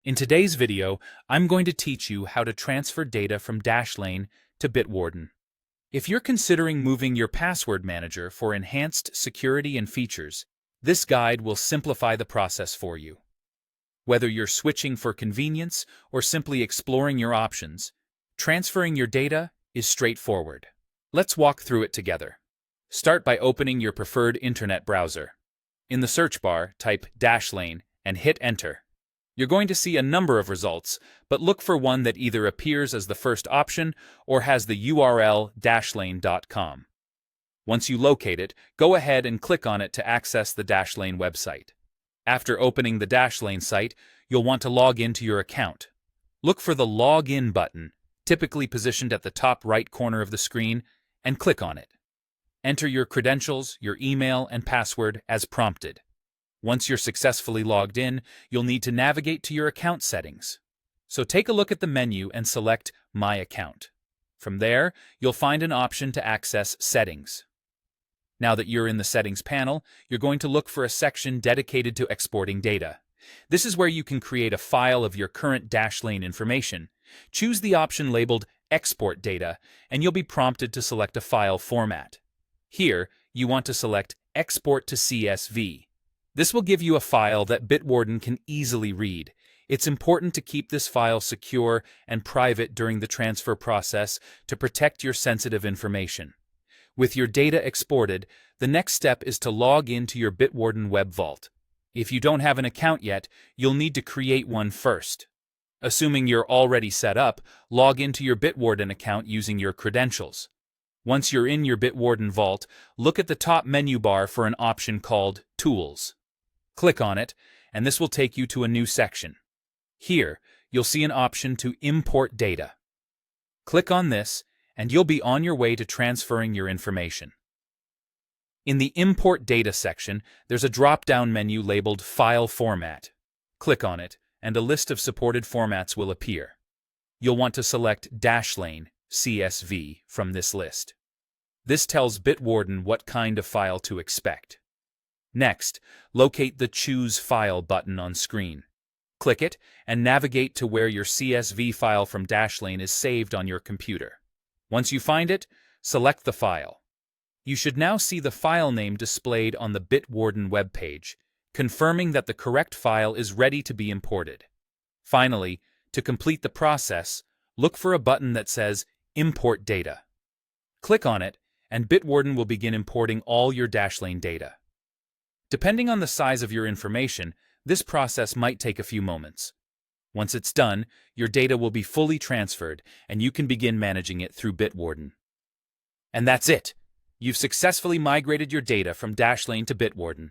In today's video, I'm going to teach you how to transfer data from Dashlane to Bitwarden. If you're considering moving your password manager for enhanced security and features, this guide will simplify the process for you. Whether you're switching for convenience or simply exploring your options, transferring your data is straightforward. Let's walk through it together. Start by opening your preferred internet browser. In the search bar, type Dashlane and hit Enter. You're going to see a number of results, but look for one that either appears as the first option or has the URL dashlane.com. Once you locate it, go ahead and click on it to access the Dashlane website. After opening the Dashlane site, you'll want to log into your account. Look for the Login button, typically positioned at the top right corner of the screen, and click on it. Enter your credentials, your email, and password as prompted. Once you're successfully logged in, you'll need to navigate to your account settings. So take a look at the menu and select My Account. From there, you'll find an option to access Settings. Now that you're in the Settings panel, you're going to look for a section dedicated to exporting data. This is where you can create a file of your current Dashlane information. Choose the option labeled Export Data, and you'll be prompted to select a file format. Here, you want to select Export to CSV. This will give you a file that Bitwarden can easily read. It's important to keep this file secure and private during the transfer process to protect your sensitive information. With your data exported, the next step is to log into your Bitwarden Web Vault. If you don't have an account yet, you'll need to create one first. Assuming you're already set up, log into your Bitwarden account using your credentials. Once you're in your Bitwarden Vault, look at the top menu bar for an option called Tools. Click on it, and this will take you to a new section. Here, you'll see an option to import data. Click on this, and you'll be on your way to transferring your information. In the Import Data section, there's a drop-down menu labeled File Format. Click on it, and a list of supported formats will appear. You'll want to select Dashlane CSV from this list. This tells Bitwarden what kind of file to expect. Next, locate the Choose File button on screen. Click it and navigate to where your CSV file from Dashlane is saved on your computer. Once you find it, select the file. You should now see the file name displayed on the Bitwarden webpage, confirming that the correct file is ready to be imported. Finally, to complete the process, look for a button that says Import Data. Click on it, and Bitwarden will begin importing all your Dashlane data. Depending on the size of your information, this process might take a few moments. Once it's done, your data will be fully transferred, and you can begin managing it through Bitwarden. And that's it! You've successfully migrated your data from Dashlane to Bitwarden.